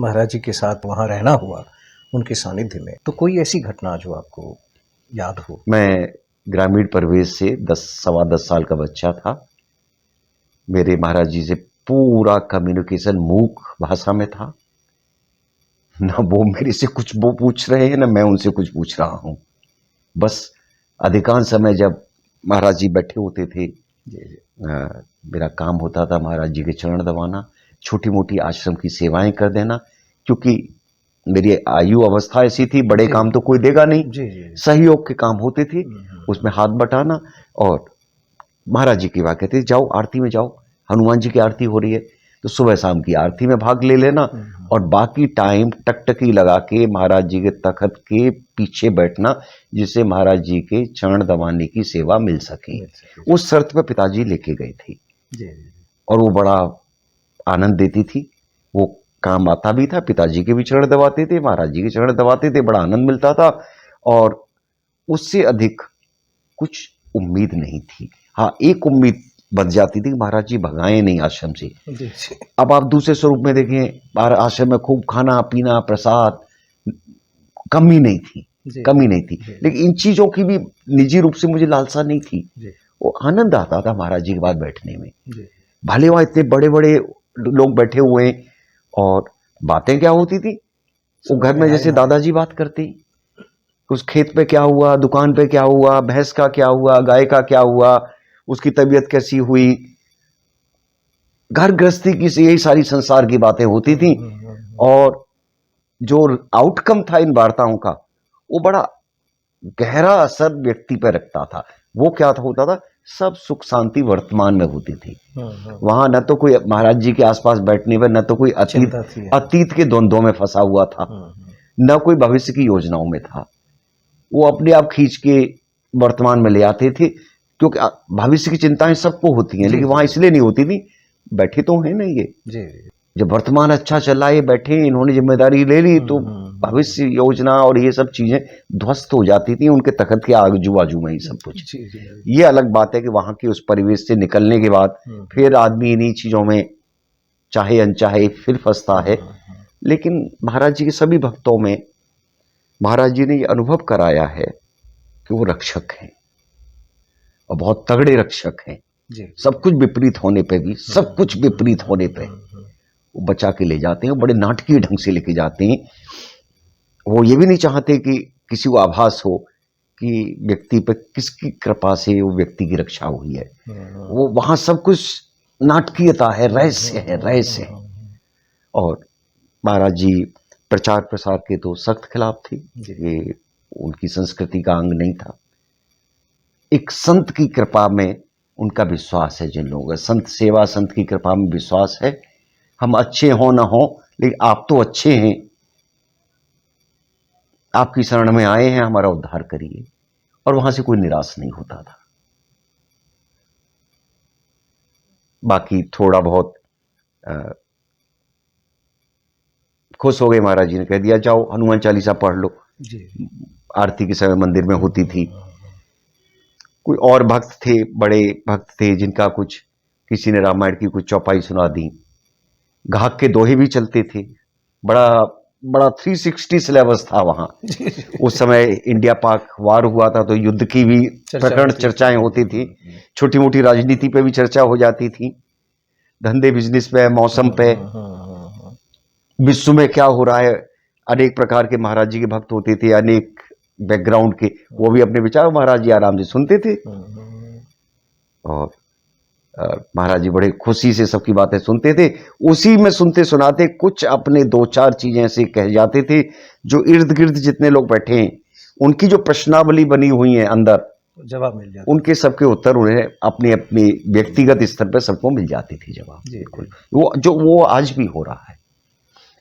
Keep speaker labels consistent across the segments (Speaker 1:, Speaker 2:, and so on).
Speaker 1: महाराज जी के साथ वहाँ रहना हुआ, उनके सानिध्य में, तो कोई ऐसी घटना जो आपको याद हो?
Speaker 2: मैं ग्रामीण परिवेश से 10 सवा 10 साल का बच्चा था। मेरे महाराज जी से पूरा कम्युनिकेशन मूक भाषा में था। न वो मेरे से कुछ वो पूछ रहे हैं, न मैं उनसे कुछ पूछ रहा हूँ। बस अधिकांश समय जब महाराज जी बैठे होते थे, मेरा काम होता था महाराज जी के चरण दबाना, छोटी मोटी आश्रम की सेवाएं कर देना, क्योंकि मेरी आयु अवस्था ऐसी थी, बड़े काम तो कोई देगा नहीं। सहयोग के काम होते थे, उसमें हाथ बटाना। और महाराज जी की बात कहते, जाओ आरती में जाओ, हनुमान जी की आरती हो रही है तो सुबह शाम की आरती में भाग ले लेना, और बाकी टाइम टकटकी लगा के महाराज जी के तखत के पीछे बैठना, जिससे महाराज जी के चरण दबाने की सेवा मिल सके। उस शर्त पर पिताजी लेके गए थे, और वो बड़ा आनंद देती थी। वो काम आता भी था, पिताजी के भी चरण दबाते थे, महाराज जी के चरण दबाते थे, बड़ा आनंद मिलता था। और उससे अधिक कुछ उम्मीद नहीं थी। हाँ, एक उम्मीद बच जाती थी, महाराज जी भगाए नहीं आश्रम से। अब आप दूसरे स्वरूप में देखें, आश्रम में खूब खाना पीना प्रसाद, कमी नहीं थी, कमी नहीं थी। लेकिन इन चीजों की भी निजी रूप से मुझे लालसा नहीं थी। वो आनंद आता था महाराज जी के बाद बैठने में। भले वहां इतने बड़े बड़े लोग बैठे हुए हैं, और बातें क्या होती थी, वो घर में जैसे दादाजी बात करते, उस खेत पे क्या हुआ, दुकान पे क्या हुआ, भैंस का क्या हुआ, गाय का क्या हुआ, उसकी तबीयत कैसी हुई, घर गृहस्थी की यही सारी संसार की बातें होती थी। और जो आउटकम था इन वार्ताओं का, वो बड़ा गहरा असर व्यक्ति पर रखता था। वो क्या था, होता था, सब सुख शांति वर्तमान में होती थी। वहां न तो कोई महाराज जी के आसपास बैठने पर, न तो कोई अतीत के द्वंद्वों में फंसा हुआ था, न कोई भविष्य की योजनाओं में था। वो अपने आप खींच के वर्तमान में ले आते थे, क्योंकि भविष्य की चिंताएं सबको होती हैं, लेकिन वहां इसलिए नहीं होती थी, बैठे तो है ना ये। जब वर्तमान अच्छा चला, ये बैठे, इन्होंने जिम्मेदारी ले ली, तो भविष्य योजना और ये सब चीजें ध्वस्त हो जाती थी उनके तखत के आजू बाजू में ही सब कुछ। ये अलग बात है कि वहां के उस परिवेश से निकलने के बाद फिर आदमी इन्हीं चीजों में चाहे अनचाहे फिर फंसता है। लेकिन महाराज जी के सभी भक्तों में महाराज जी ने ये अनुभव कराया है कि वो रक्षक हैं, और बहुत तगड़े रक्षक हैं। सब कुछ विपरीत होने पे भी, सब कुछ विपरीत होने पे वो बचा के ले जाते हैं, बड़े नाटकीय ढंग से लेके जाते हैं। वो ये भी नहीं चाहते कि किसी को आभास हो कि व्यक्ति पर किसकी कृपा से वो व्यक्ति की रक्षा हुई है। वो वहां सब कुछ नाटकीयता है, रहस्य है, रहस्य है। और महाराज जी प्रचार प्रसार के तो सख्त खिलाफ थे, ये उनकी संस्कृति का अंग नहीं था। एक संत की कृपा में उनका विश्वास है, जिन लोगों का संत सेवा, संत की कृपा में विश्वास है। हम अच्छे हो ना हो, लेकिन आप तो अच्छे हैं, आपकी शरण में आए हैं, हमारा उद्धार करिए। और वहां से कोई निराश नहीं होता था। बाकी थोड़ा बहुत खुश हो गए, महाराज जी ने कह दिया जाओ हनुमान चालीसा पढ़ लो। आरती के समय मंदिर में होती थी। कोई और भक्त थे, बड़े भक्त थे, जिनका कुछ, किसी ने रामायण की कुछ चौपाई सुना दी। घाक के दोहे भी चलते थे। बड़ा बड़ा 360 सिलेबस था वहां। उस समय इंडिया पाक वार हुआ था, तो युद्ध की भी प्रकरण चर्चाएं होती थी। छोटी मोटी राजनीति पे भी चर्चा हो जाती थी, धंधे बिजनेस पे, मौसम पे, विश्व में क्या हो रहा है। अनेक प्रकार के महाराज जी के भक्त होते थे, अनेक बैकग्राउंड के, वो भी अपने विचार महाराज जी आराम से सुनते थे। और महाराज जी बड़े खुशी से सबकी बातें सुनते थे। उसी में सुनते सुनाते कुछ अपने दो चार चीजें ऐसे कह जाते थे, जो इर्द गिर्द जितने लोग बैठे हैं, उनकी जो प्रश्नावली बनी हुई है अंदर, जवाब मिल जाता, उनके सबके उत्तर उन्हें अपने अपने व्यक्तिगत स्तर पर सबको मिल जाती थी जवाब। बिल्कुल वो आज भी हो रहा है,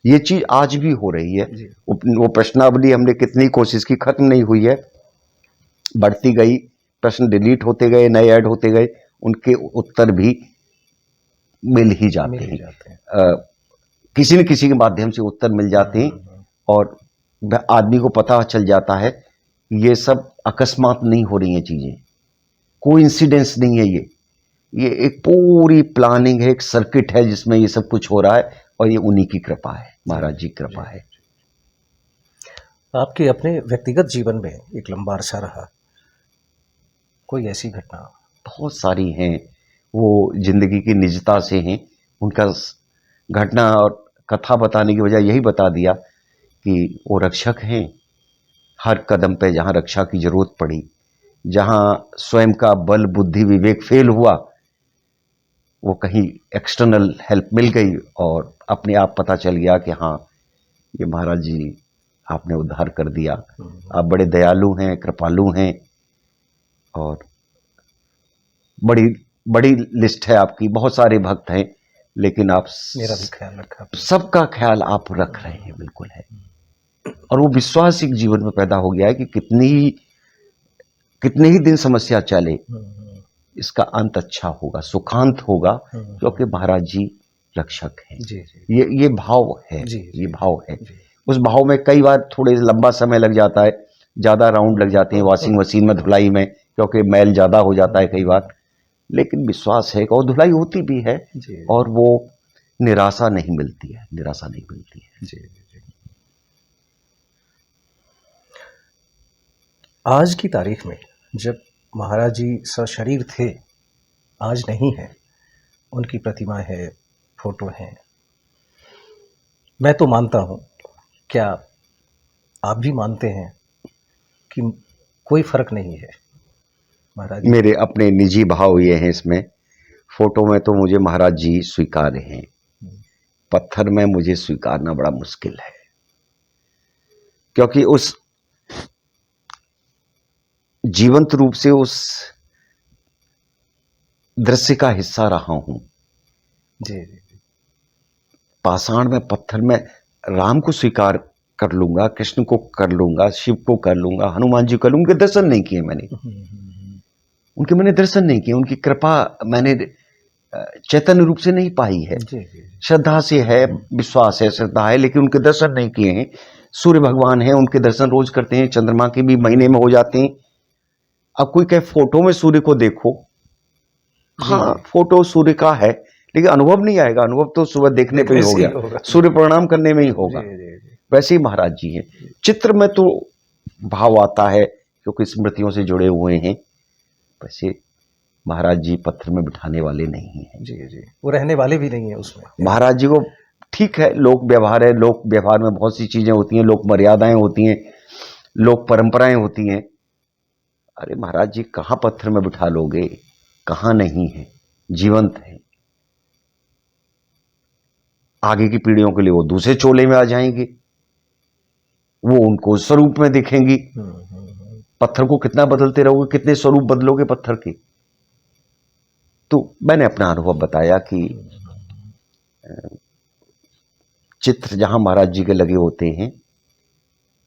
Speaker 2: ये चीज आज भी हो रही है। वो प्रश्नावली हमने कितनी कोशिश की, खत्म नहीं हुई है, बढ़ती गई, प्रश्न डिलीट होते गए, नए ऐड होते गए, उनके उत्तर भी मिल ही जाते हैं। किसी न किसी के माध्यम से उत्तर मिल जाते हैं, और आदमी को पता चल जाता है ये सब अकस्मात नहीं हो रही हैं चीजें, कोई इंसिडेंस नहीं है। ये एक पूरी प्लानिंग है, एक सर्किट है जिसमें ये सब कुछ हो रहा है, और ये उन्हीं की कृपा है। महाराज जी कृपा है।
Speaker 1: आपके अपने व्यक्तिगत जीवन में एक लंबा अरसा रहा, कोई ऐसी घटना?
Speaker 2: बहुत सारी हैं, वो जिंदगी की निजता से हैं। उनका घटना और कथा बताने की वजह यही बता दिया कि वो रक्षक हैं। हर कदम पे जहाँ रक्षा की जरूरत पड़ी, जहाँ स्वयं का बल बुद्धि विवेक फेल हुआ, वो कहीं एक्सटर्नल हेल्प मिल गई और अपने आप पता चल गया कि हाँ, ये महाराज जी आपने उद्धार कर दिया। आप बड़े दयालु हैं, कृपालु हैं, और बड़ी बड़ी लिस्ट है आपकी, बहुत सारे भक्त हैं, लेकिन आप
Speaker 1: मेरा भी ख्याल रखा आपने।
Speaker 2: सबका ख्याल आप रख रहे हैं, बिल्कुल है। और वो विश्वास एक जीवन में पैदा हो गया है कि कितने ही दिन समस्या चले, इसका अंत अच्छा होगा, सुखांत होगा, क्योंकि महाराज जी रक्षक हैं।
Speaker 1: जी जी
Speaker 2: ये भाव है,
Speaker 1: जी,
Speaker 2: ये भाव है।
Speaker 1: जी।
Speaker 2: उस भाव में कई बार थोड़े लंबा समय लग जाता है, ज्यादा राउंड लग जाते हैं वॉशिंग मशीन में धुलाई में, क्योंकि मैल ज्यादा हो जाता है कई बार, लेकिन विश्वास है और धुलाई होती भी है
Speaker 1: जी
Speaker 2: और वो निराशा नहीं मिलती है, निराशा नहीं मिलती है।
Speaker 1: जी जी। आज की तारीख में जब महाराज जी सशरीर थे, आज नहीं है, उनकी प्रतिमा है, फोटो है, मैं तो मानता हूँ, क्या आप भी मानते हैं कि कोई फर्क नहीं है महाराज जी?
Speaker 2: मेरे अपने निजी भाव ये हैं इसमें, फोटो में तो मुझे महाराज जी स्वीकार्य हैं, पत्थर में मुझे स्वीकारना बड़ा मुश्किल है, क्योंकि उस जीवंत रूप से उस दृश्य का हिस्सा रहा हूं।
Speaker 1: जी जी
Speaker 2: पाषाण में, पत्थर में राम को स्वीकार कर लूंगा, कृष्ण को कर लूंगा, शिव को कर लूंगा, हनुमान जी कर लूंगा, उनके दर्शन नहीं किए मैंने, मैंने दर्शन नहीं किए, उनकी कृपा मैंने चैतन्य रूप से नहीं पाई है।
Speaker 1: जी जी
Speaker 2: श्रद्धा से है, विश्वास है, श्रद्धा है, लेकिन उनके दर्शन नहीं किए हैं। सूर्य भगवान हैं, उनके दर्शन रोज करते हैं, चंद्रमा के भी महीने में हो जाते हैं। अब कोई कहे फोटो में सूर्य को देखो, हाँ फोटो सूर्य का है, लेकिन अनुभव नहीं आएगा, अनुभव तो सुबह देखने पे ही हो गया, सूर्य प्रणाम करने में ही होगा। वैसे ही महाराज जी हैं, चित्र में तो भाव आता है क्योंकि स्मृतियों से जुड़े हुए हैं, वैसे महाराज जी पत्थर में बिठाने वाले नहीं हैं।
Speaker 1: जी जी, वो रहने वाले भी नहीं है उसमें।
Speaker 2: महाराज जी को ठीक है, लोक व्यवहार है, लोक व्यवहार में बहुत सी चीजें होती हैं, लोक मर्यादाएं होती हैं, लोक परंपराएं होती हैं। अरे महाराज जी कहाँ पत्थर में बिठा लोगे, कहाँ नहीं है, जीवंत है। आगे की पीढ़ियों के लिए वो दूसरे चोले में आ जाएंगे, वो उनको स्वरूप में दिखेंगी। पत्थर को कितना बदलते रहोगे, कितने स्वरूप बदलोगे पत्थर के। तो मैंने अपना अनुभव बताया कि चित्र जहां महाराज जी के लगे होते हैं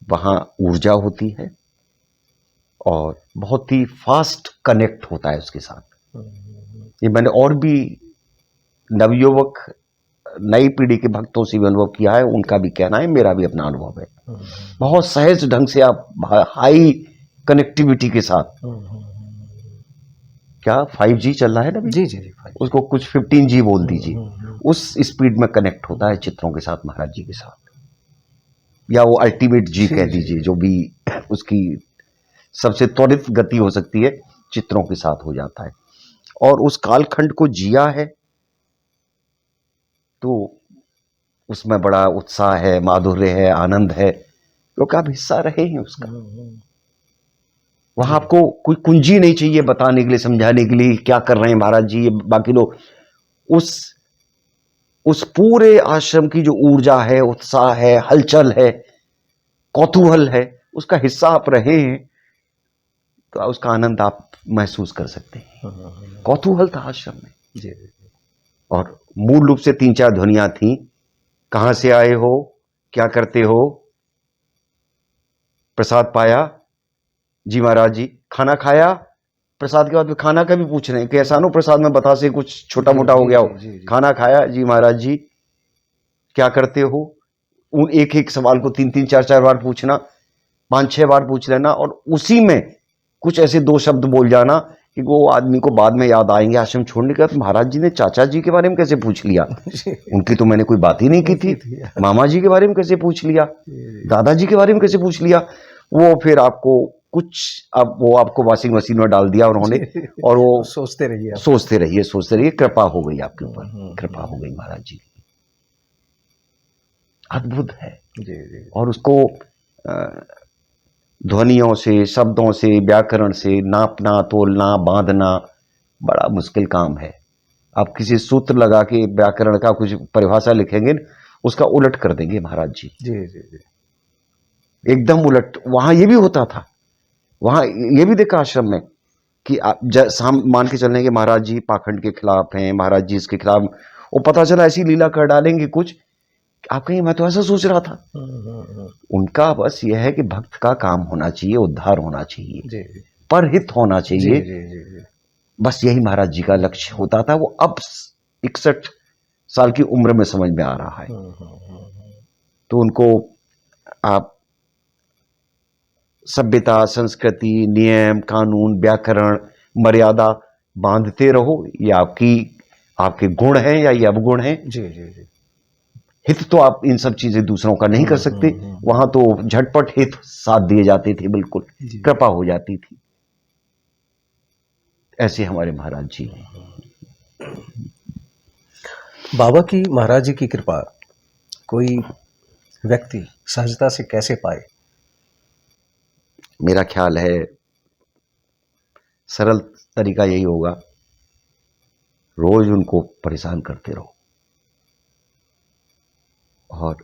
Speaker 2: वहां ऊर्जा होती है और बहुत ही फास्ट कनेक्ट होता है उसके साथ। ये मैंने और भी नवयुवक, नई पीढ़ी के भक्तों से भी अनुभव किया है, उनका भी कहना है, मेरा भी अपना अनुभव है। बहुत सहज ढंग से आप हाई कनेक्टिविटी के साथ, क्या 5G चल रहा है ना?
Speaker 1: जी जी जी,
Speaker 2: उसको कुछ 15G बोल दीजिए, उस स्पीड में कनेक्ट होता है चित्रों के साथ, महाराज जी के साथ, या वो अल्टीमेट जी कह दीजिए, जो भी उसकी सबसे त्वरित गति हो सकती है, चित्रों के साथ हो जाता है। और उस कालखंड को जिया है तो उसमें बड़ा उत्साह है, माधुर्य है, आनंद है, क्योंकि आप हिस्सा रहे हैं उसका। वहां आपको कोई कुंजी नहीं चाहिए बताने के लिए, समझाने के लिए क्या कर रहे हैं महाराज जी, ये बाकी लोग। उस पूरे आश्रम की जो ऊर्जा है, उत्साह है, हलचल है, कौतूहल है, उसका हिस्सा आप रहे हैं तो उसका आनंद आप महसूस कर सकते हैं। कौतूहल था आश्रम में, और मूल रूप से 3-4 ध्वनियां थी। कहां से आए हो, क्या करते हो, प्रसाद पाया, जी महाराज जी, खाना खाया, प्रसाद के बाद में खाना का भी पूछ रहे हैं कि ऐसा नो प्रसाद में बता से कुछ छोटा मोटा हो गया हो। खाना खाया, जी महाराज जी, क्या करते हो। उन एक एक सवाल को 3-3, 4-4 बार पूछना, 5-6 बार पूछ लेना, और उसी में कुछ ऐसे 2 शब्द बोल जाना कि वो आदमी को बाद में याद आएंगे आश्रम छोड़ने का, तो महाराज जी ने चाचा जी के बारे में कैसे पूछ लिया? उनकी तो मैंने कोई बात ही नहीं की थी। मामा जी के बारे में कैसे पूछ लिया? दादाजी के बारे में कैसे पूछ लिया? वो फिर आपको कुछ, अब वो आपको वॉशिंग मशीन में डाल दिया उन्होंने, और वो
Speaker 1: सोचते रहिए,
Speaker 2: सोचते रहिए, सोचते रहिए। कृपा हो गई आपके ऊपर, कृपा हो गई महाराज जी, अद्भुत है।
Speaker 1: जी।
Speaker 2: और उसको ध्वनियों से, शब्दों से, व्याकरण से नापना, तोलना, बांधना बड़ा मुश्किल काम है। आप किसी सूत्र लगा के व्याकरण का कुछ परिभाषा लिखेंगे, उसका उलट कर देंगे महाराज जी।
Speaker 1: जी।
Speaker 2: एकदम उलट। वहां ये भी होता था, वहां ये भी देखा आश्रम में कि आप मान के चलने के महाराज जी पाखंड के खिलाफ हैं, महाराज जी इसके खिलाफ, वो पता चला ऐसी लीला कर डालेंगे कुछ, आप कहीं मैं तो ऐसा सोच रहा था। उनका बस यह है कि भक्त का काम होना चाहिए, उद्धार होना चाहिए,
Speaker 1: जी।
Speaker 2: परहित होना चाहिए।
Speaker 1: जी।
Speaker 2: बस यही महाराज जी का लक्ष्य होता था। वो अब 61 साल की उम्र में समझ में आ रहा है। तो उनको आप सभ्यता, संस्कृति, नियम, कानून, व्याकरण, मर्यादा बांधते रहो। ये आपके गुण हैं या ये अवगुण हैं?
Speaker 1: जी।
Speaker 2: हित तो आप इन सब चीजें दूसरों का नहीं कर सकते। वहां तो झटपट हित साथ दिए जाते थे, बिल्कुल कृपा हो जाती थी। ऐसे हमारे महाराज जी हैं।
Speaker 1: बाबा की, महाराज जी की कृपा कोई व्यक्ति सहजता से कैसे पाए?
Speaker 2: मेरा ख्याल है सरल तरीका यही होगा, रोज उनको परेशान करते रहो। और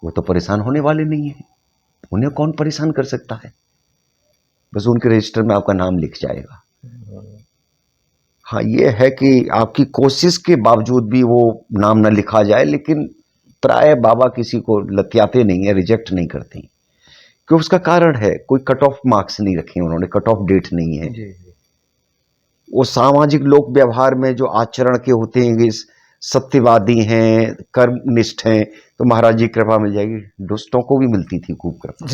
Speaker 2: वो तो परेशान होने वाले नहीं है, उन्हें कौन परेशान कर सकता है? बस उनके रजिस्टर में आपका नाम लिख जाएगा। हाँ, ये है कि आपकी कोशिश के बावजूद भी वो नाम न लिखा जाए, लेकिन प्राय बाबा किसी को लतियाते नहीं है, रिजेक्ट नहीं करते, क्योंकि उसका कारण है कोई कट ऑफ मार्क्स नहीं रखे उन्होंने, कट ऑफ डेट नहीं है। वो सामाजिक लोक व्यवहार में जो आचरण के होते हैं, सत्यवादी हैं, कर्मनिष्ठ हैं, तो महाराज जी कृपा मिल जाएगी। दुष्टों को भी मिलती थी खूब कृपा।